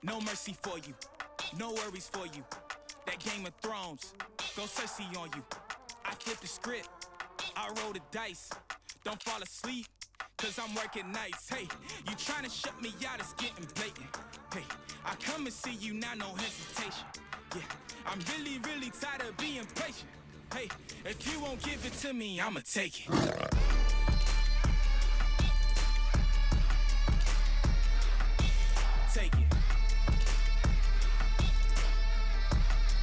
No mercy for you, no worries for you. That Game of Thrones, go Cersei on you. I flip the script, I roll the dice. Don't fall asleep, cause I'm working nights. Hey, you tryna shut me out, it's getting blatant. Hey, I come and see you now, no hesitation. Yeah, I'm really, really tired of being patient. Hey, if you won't give it to me, I'ma take it. Take it.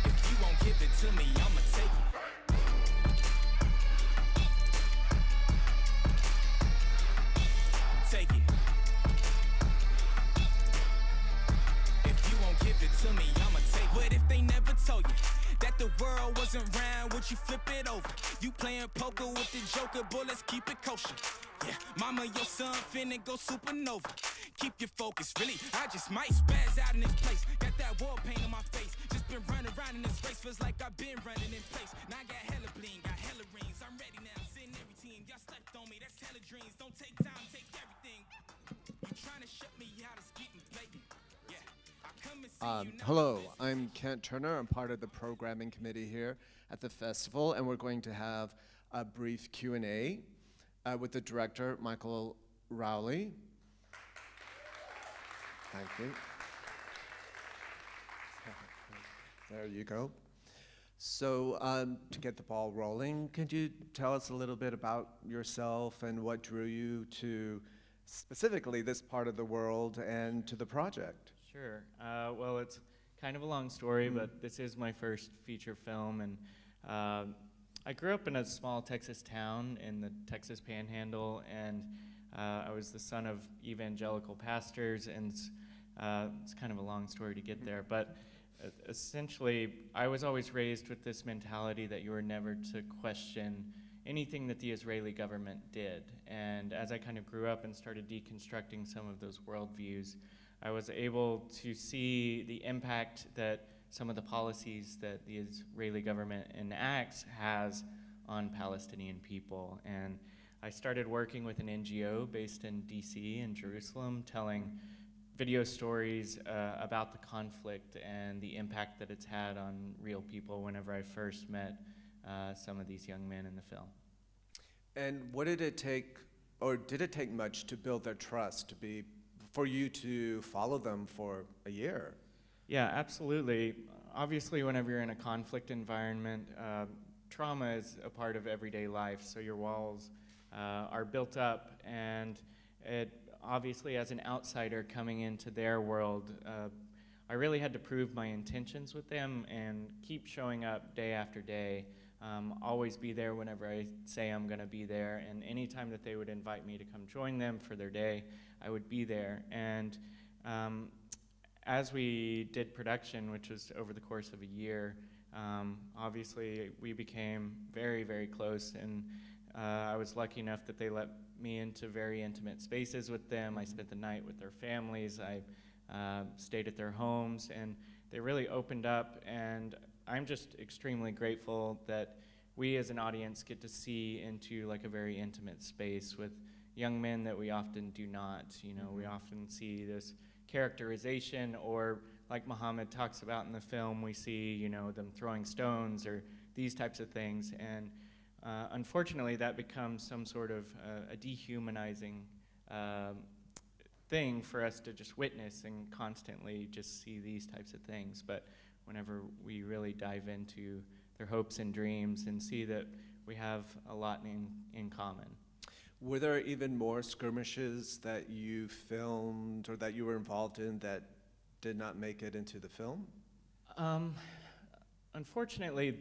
If you won't give it to me, I'ma take it. Take it. If you won't give it to me, I'ma take it. What if they never told you that the world wasn't round? Would you flip it over? You playing poker with the joker, boy, let's keep it kosher. Yeah, mama, your son finna go supernova. Keep your focus, really, I just might spaz out in this place. Got that war paint on my face. Just been running around in this race, feels like I've been running in place. Now I got hella bling, got hella rings. I'm ready now, sitting every team. Y'all slept on me, that's hella dreams. Don't take time, take everything. You trying to shut me out, it's getting blatant. Yeah, I come and see you now. Hello, I'm Kent Turner. I'm part of the programming committee here at the festival, and we're going to have a brief Q&A with the director, Michael Rowley. Thank you. There you go. So to get the ball rolling, could you tell us a little bit about yourself and what drew you to specifically this part of the world and to the project? Sure. Well, it's kind of a long story, but this is my first feature film, and I grew up in a small Texas town in the Texas Panhandle, and I was the son of evangelical pastors, and it's kind of a long story to get there, but essentially, I was always raised with this mentality that you were never to question anything that the Israeli government did. And as I kind of grew up and started deconstructing some of those worldviews, I was able to see the impact that some of the policies that the Israeli government enacts has on Palestinian people. And I started working with an NGO based in DC and Jerusalem, telling video stories about the conflict and the impact that it's had on real people whenever I first met some of these young men in the film. And what did it take, or did it take much to build their trust, for you to follow them for a year? Yeah, absolutely. Obviously, whenever you're in a conflict environment, trauma is a part of everyday life, so your walls are built up, and obviously, as an outsider coming into their world, I really had to prove my intentions with them and keep showing up day after day, always be there whenever I say I'm going to be there, and anytime that they would invite me to come join them for their day, I would be there. And as we did production, which was over the course of a year, obviously we became very, very close, and I was lucky enough that they let me into very intimate spaces with them. I spent the night with their families. I stayed at their homes, and they really opened up, and I'm just extremely grateful that we as an audience get to see into like a very intimate space with young men that we often do not. You know, we often see this characterization, or like Muhammad talks about in the film, we see, you know, them throwing stones or these types of things, and unfortunately, that becomes some sort of a dehumanizing thing for us to just witness and constantly just see these types of things. But whenever we really dive into their hopes and dreams and see that we have a lot in common. Were there even more skirmishes that you filmed or that you were involved in that did not make it into the film? Unfortunately,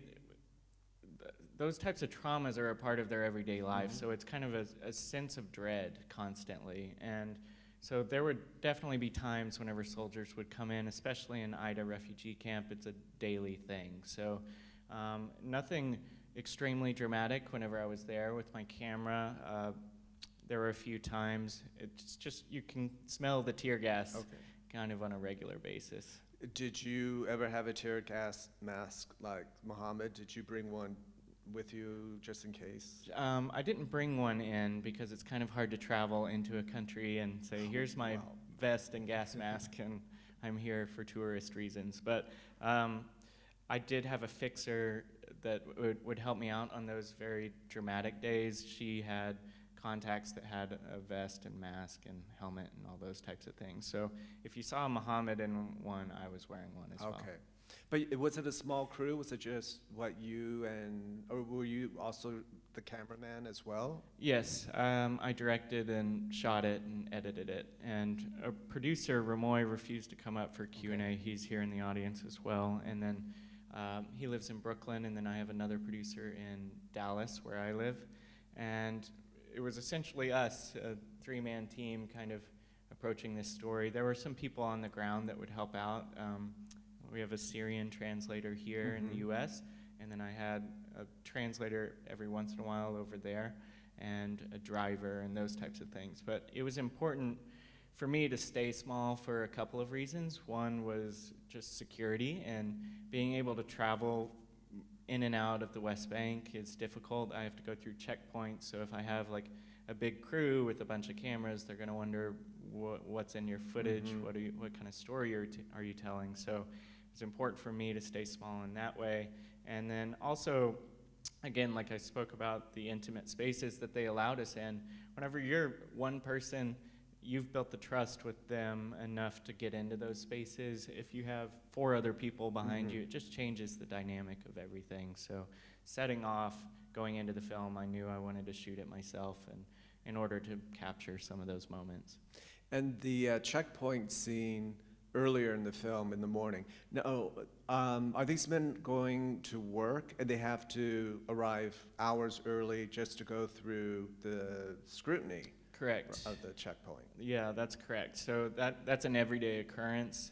those types of traumas are a part of their everyday life, so it's kind of a sense of dread constantly. And so there would definitely be times whenever soldiers would come in, especially in Ida refugee camp, it's a daily thing. So nothing extremely dramatic whenever I was there with my camera. There were a few times, it's just, you can smell the tear gas kind of on a regular basis. Did you ever have a tear gas mask like Muhammad? Did you bring one with you just in case? I didn't bring one in because it's kind of hard to travel into a country and say, here's my vest and gas mask and I'm here for tourist reasons. But I did have a fixer that would help me out on those very dramatic days. She had contacts that had a vest and mask and helmet and all those types of things. So if you saw Muhammad in one, I was wearing one as well. Okay. But was it a small crew? Was it just you and, or were you also the cameraman as well? Yes, I directed and shot it and edited it. And a producer, Ramoy, refused to come up for Q&A. Okay. He's here in the audience as well. And then he lives in Brooklyn, and then I have another producer in Dallas, where I live. And it was essentially us, a three-man team, kind of approaching this story. There were some people on the ground that would help out. We have a Syrian translator here in the U.S., and then I had a translator every once in a while over there, and a driver and those types of things. But it was important for me to stay small for a couple of reasons. One was just security, and being able to travel in and out of the West Bank is difficult. I have to go through checkpoints, so if I have like a big crew with a bunch of cameras, they're going to wonder what's in your footage, what kind of story are you telling. So it's important for me to stay small in that way. And then also, again, like I spoke about the intimate spaces that they allowed us in, whenever you're one person, you've built the trust with them enough to get into those spaces. If you have 4 other people behind you, it just changes the dynamic of everything. So setting off, going into the film, I knew I wanted to shoot it myself, and in order to capture some of those moments. And the checkpoint scene earlier in the film in the morning. Now, are these men going to work and they have to arrive hours early just to go through the scrutiny? Correct. Of the checkpoint. Yeah, that's correct. So that's an everyday occurrence.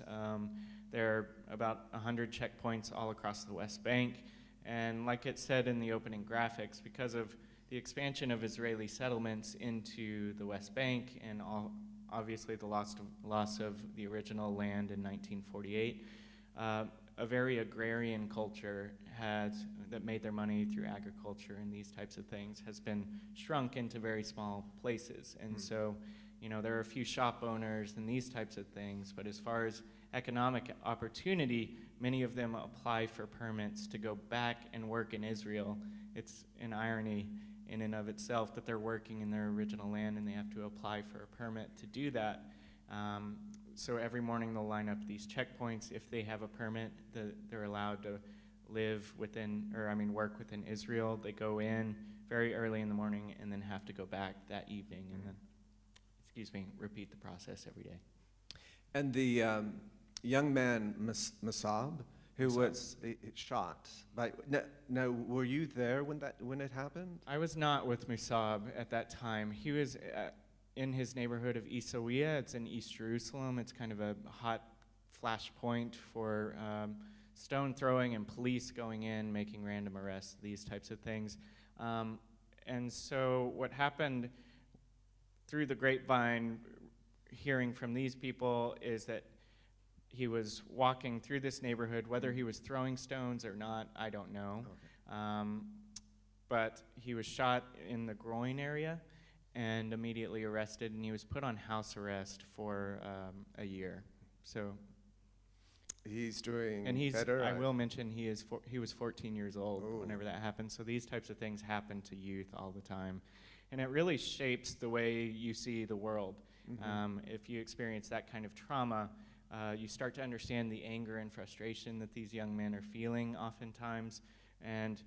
There are about 100 checkpoints all across the West Bank. And like it said in the opening graphics, because of the expansion of Israeli settlements into the West Bank and obviously the loss of the original land in 1948, a very agrarian culture that made their money through agriculture and these types of things has been shrunk into very small places. And so, there are a few shop owners and these types of things, but as far as economic opportunity, many of them apply for permits to go back and work in Israel. It's an irony in and of itself that they're working in their original land and they have to apply for a permit to do that. So every morning they'll line up these checkpoints. If they have a permit, they're allowed to work within Israel. They go in very early in the morning and then have to go back that evening and then, repeat the process every day. And the young man, Masab, who was shot. Now, were you there when it happened? I was not with Musab at that time. He was in his neighborhood of Isawiya. It's in East Jerusalem. It's kind of a hot flashpoint for stone throwing and police going in, making random arrests, these types of things. And so what happened through the grapevine, hearing from these people, is that he was walking through this neighborhood. Whether he was throwing stones or not, I don't know. Okay. But he was shot in the groin area and immediately arrested, and he was put on house arrest for a year. So he's doing and better. I will mention he was 14 years old Ooh. Whenever that happened. So these types of things happen to youth all the time, and it really shapes the way you see the world. If you experience that kind of trauma, you start to understand the anger and frustration that these young men are feeling oftentimes, and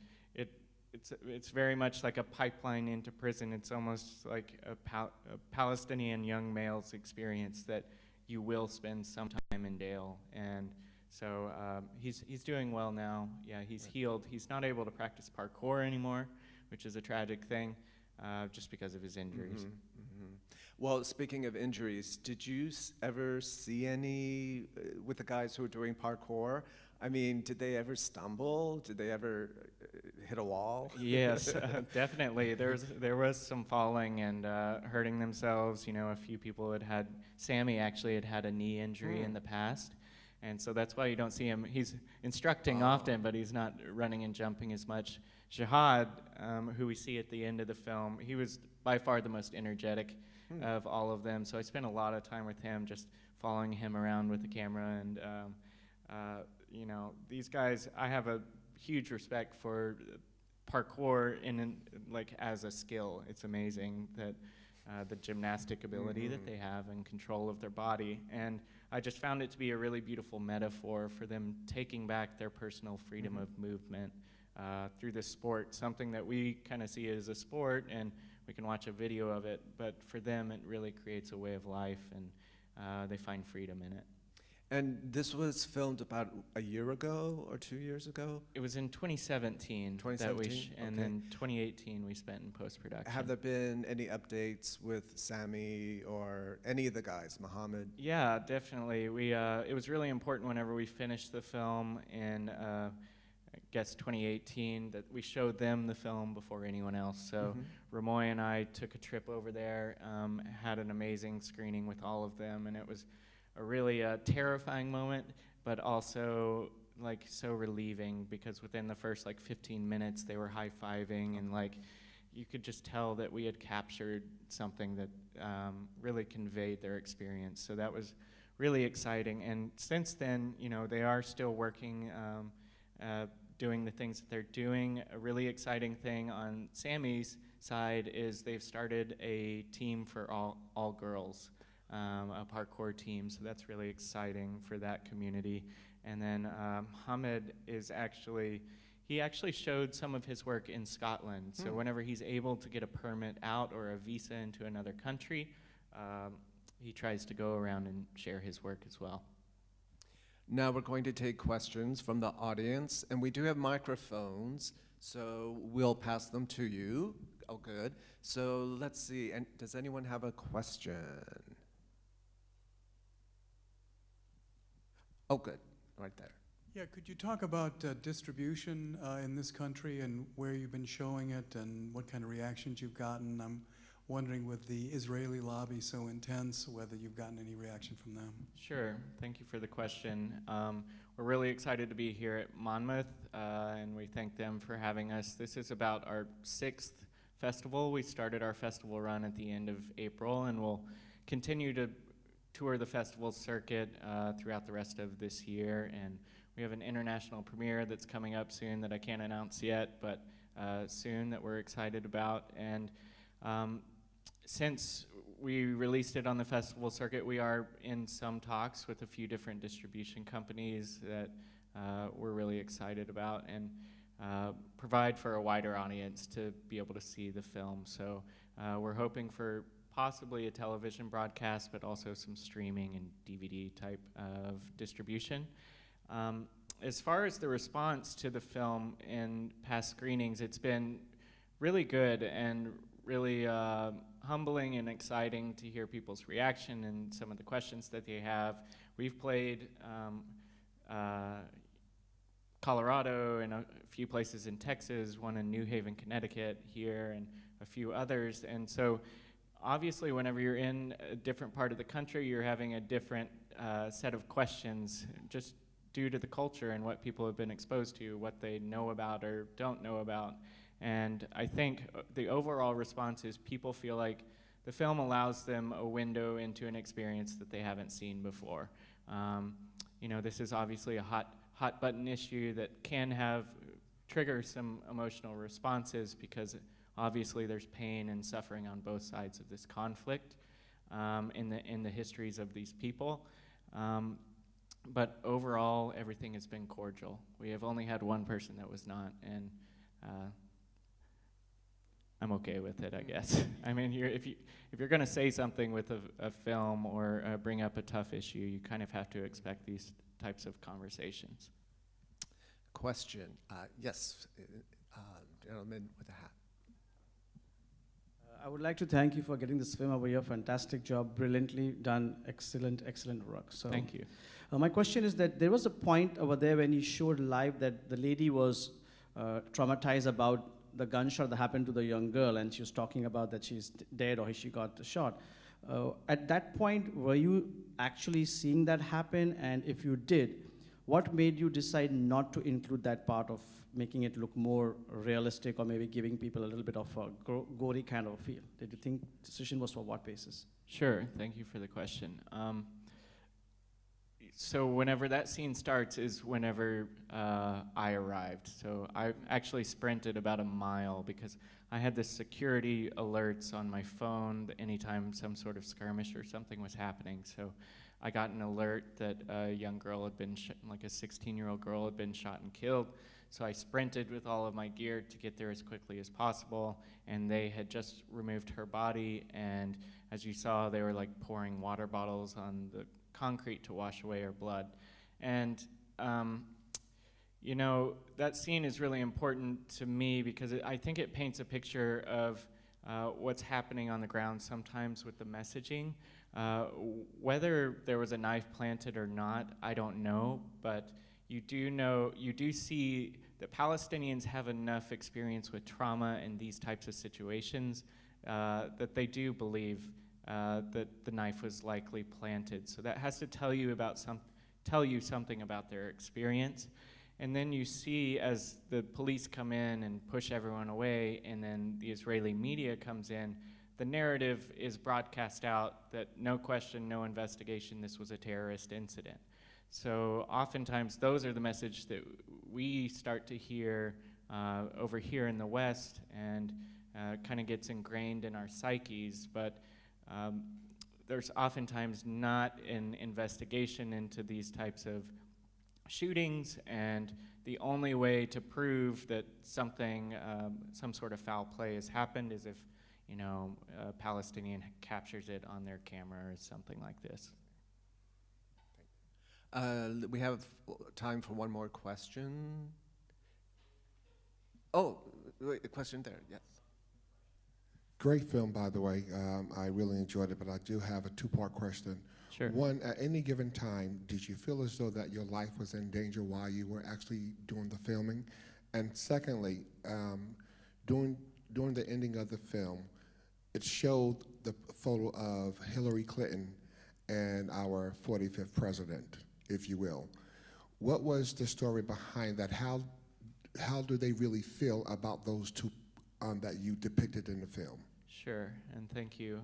it's very much like a pipeline into prison. It's almost like a Palestinian young male's experience that you will spend some time in jail. And so he's doing well now. Yeah, he's healed. He's not able to practice parkour anymore, which is a tragic thing, just because of his injuries. Well, speaking of injuries, did you ever see any with the guys who were doing parkour? I mean, did they ever stumble? Did they ever hit a wall? Yes, definitely. There was some falling and hurting themselves. A few people Sammy actually had a knee injury in the past. And so that's why you don't see him. He's instructing often, but he's not running and jumping as much. Jihad, who we see at the end of the film, he was by far the most energetic of all of them. So I spent a lot of time with him just following him around with the camera. And you know, these guys, I have a huge respect for parkour like as a skill. It's amazing that the gymnastic ability that they have and control of their body. And I just found it to be a really beautiful metaphor for them taking back their personal freedom of movement through this sport, something that we kind of see as a sport and we can watch a video of it, but for them it really creates a way of life, and they find freedom in it. And this was filmed about a year ago or 2 years ago? It was in 2017, 2017? and Okay. then 2018 we spent in post-production. Have there been any updates with Sammy or any of the guys, Muhammad? Yeah, definitely. It was really important whenever we finished the film in, I guess, 2018, that we showed them the film before anyone else. So Ramoy and I took a trip over there, had an amazing screening with all of them, and it was a really terrifying moment, but also like so relieving, because within the first like 15 minutes they were high-fiving, and like you could just tell that we had captured something that really conveyed their experience. So that was really exciting. And since then, you know, they are still working, doing the things that they're doing. A really exciting thing on Sammy's side is they've started a team for all girls, a parkour team, so that's really exciting for that community. And then Hamid is he actually showed some of his work in Scotland. So whenever he's able to get a permit out or a visa into another country, he tries to go around and share his work as well. Now we're going to take questions from the audience, and we do have microphones, so we'll pass them to you. Oh, good. So let's see, and does anyone have a question? Oh, good, right there. Yeah, could you talk about distribution in this country and where you've been showing it and what kind of reactions you've gotten? I'm wondering, with the Israeli lobby so intense, whether you've gotten any reaction from them. Sure, thank you for the question. We're really excited to be here at Monmouth, and we thank them for having us. This is about our 6th festival. We started our festival run at the end of April, and we'll continue to tour the festival circuit throughout the rest of this year. And we have an international premiere that's coming up soon that I can't announce yet, but soon, that we're excited about. And since we released it on the festival circuit, we are in some talks with a few different distribution companies that we're really excited about, and provide for a wider audience to be able to see the film. So we're hoping for possibly a television broadcast, but also some streaming and DVD type of distribution. As far as the response to the film in past screenings, it's been really good and really humbling and exciting to hear people's reaction and some of the questions that they have. We've played Colorado and a few places in Texas, one in New Haven, Connecticut here, and a few others. And so obviously whenever you're in a different part of the country, you're having a different set of questions just due to the culture and what people have been exposed to, what they know about or don't know about. And I think the overall response is people feel like the film allows them a window into an experience that they haven't seen before. You know, this is obviously a hot button issue that can trigger some emotional responses, because obviously there's pain and suffering on both sides of this conflict in the histories of these people. But overall, everything has been cordial. We have only had one person that was not, and I'm okay with it, I guess. I mean, if you're going to say something with a film or bring up a tough issue, you kind of have to expect these types of conversations. Question. Yes, gentleman with a hat. I would like to thank you for getting this film over here. Fantastic job, brilliantly done, excellent work. So, Thank you. My question is that there was a point over there when you showed live that the lady was traumatized about the gunshot that happened to the young girl, and she was talking about that she's dead or she got shot. At that point, were you actually seeing that happen? And if you did, what made you decide not to include that part of making it look more realistic, or maybe giving people a little bit of a gory kind of feel? Did you think the decision was for what basis? Sure, thank you for the question. so whenever that scene starts is whenever I arrived. So I actually sprinted about a mile because I had the security alerts on my phone that anytime some sort of skirmish or something was happening. So I got an alert that a young girl had been, like a 16-year-old girl had been shot and killed. So I sprinted with all of my gear to get there as quickly as possible, and they had just removed her body, and as you saw, they were like pouring water bottles on the concrete to wash away her blood. And you know, that scene is really important to me because I think it paints a picture of what's happening on the ground sometimes with the messaging. Whether there was a knife planted or not, I don't know, but you do see that Palestinians have enough experience with trauma in these types of situations that they do believe that the knife was likely planted. So that has to tell you something about their experience. And then you see as the police come in and push everyone away, and then the Israeli media comes in, the narrative is broadcast out that no question, no investigation, this was a terrorist incident. So oftentimes those are the message that we start to hear over here in the West, and kind of gets ingrained in our psyches, but there's oftentimes not an investigation into these types of shootings, and the only way to prove that something, some sort of foul play has happened is if, you know, a Palestinian captures it on their camera or something like this. We have time for one more question. Oh, wait, a question there, yes. Great film, by the way. I really enjoyed it, but I do have a two-part question. Sure. One, at any given time, did you feel as though that your life was in danger while you were actually doing the filming? And secondly, during the ending of the film, it showed the photo of Hillary Clinton and our 45th president, if you will. What was the story behind that? How do they really feel about those two that you depicted in the film? Sure, and thank you.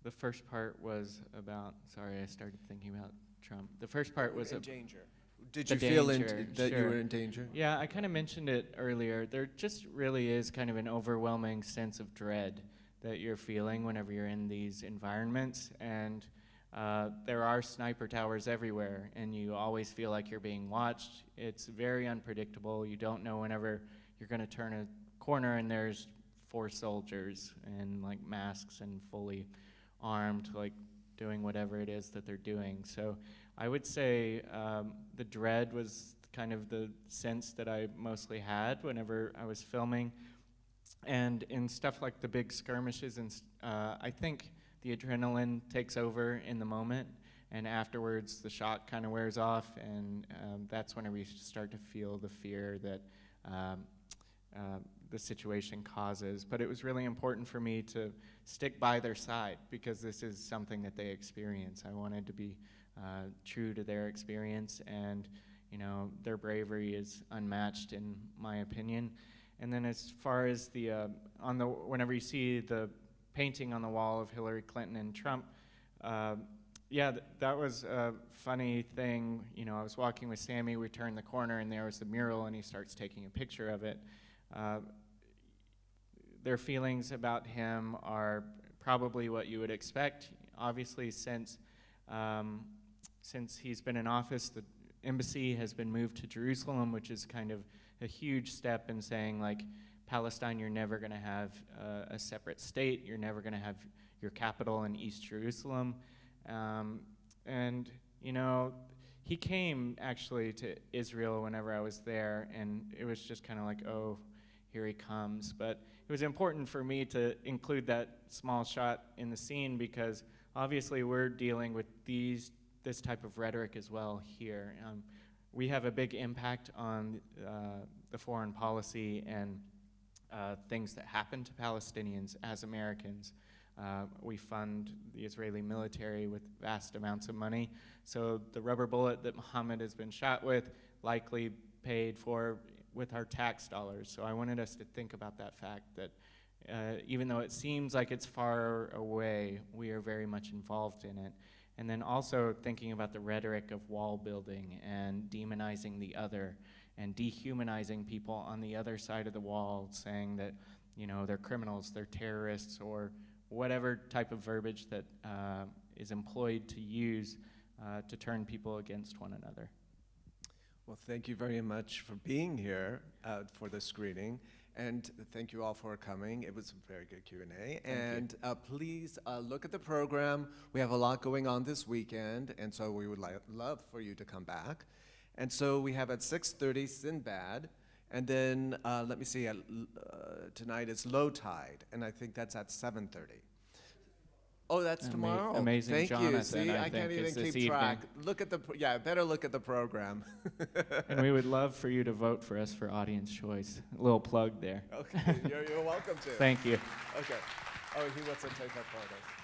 The first part was about, sorry, I started thinking about Trump. The first part was in danger. Did the you feel danger, that you sure. were in danger? Yeah, I kind of mentioned it earlier. There just really is kind of an overwhelming sense of dread that you're feeling whenever you're in these environments, and there are sniper towers everywhere, and you always feel like you're being watched. It's very unpredictable. You don't know whenever you're going to turn a corner and there's 4 soldiers in like masks and fully armed, like doing whatever it is that they're doing. So I would say the dread was kind of the sense that I mostly had whenever I was filming. And in stuff like the big skirmishes, and I think the adrenaline takes over in the moment, and afterwards the shock kind of wears off, and that's whenever you start to feel the fear that the situation causes. But it was really important for me to stick by their side because this is something that they experience. I wanted to be true to their experience, and you know, their bravery is unmatched in my opinion. And then as far as the whenever you see the painting on the wall of Hillary Clinton and Trump, yeah, that was a funny thing. You know, I was walking with Sammy, we turned the corner and there was the mural, and he starts taking a picture of it. Their feelings about him are probably what you would expect. Obviously, since he's been in office, the embassy has been moved to Jerusalem, which is kind of a huge step in saying, like, Palestine, you're never going to have a separate state. You're never going to have your capital in East Jerusalem. And, you know, he came actually to Israel whenever I was there, and it was just kind of like, oh, here he comes. But it was important for me to include that small shot in the scene because obviously we're dealing with this type of rhetoric as well here. We have a big impact on the foreign policy and things that happen to Palestinians as Americans. We fund the Israeli military with vast amounts of money. So the rubber bullet that Mohammed has been shot with likely paid for with our tax dollars. So I wanted us to think about that fact that even though it seems like it's far away, we are very much involved in it. And then also thinking about the rhetoric of wall building and demonizing the other and dehumanizing people on the other side of the wall, saying that, you know, they're criminals, they're terrorists, or whatever type of verbiage that is employed to use to turn people against one another. Well, thank you very much for being here for the screening, and thank you all for coming. It was a very good Q&A. And please look at the program. We have a lot going on this weekend, and so we would love for you to come back. And so we have at 6:30 Sinbad, and then let me see, tonight is Low Tide, and I think that's at 7:30. Oh, that's tomorrow. Amazing Thank you. Jonathan, See, I I can't think, even is this keep track. evening. Look at the better look at the program. And we would love for you to vote for us for Audience Choice. A little plug there. Okay, you're welcome to. Thank you. Okay. Oh, he wants to take our photos.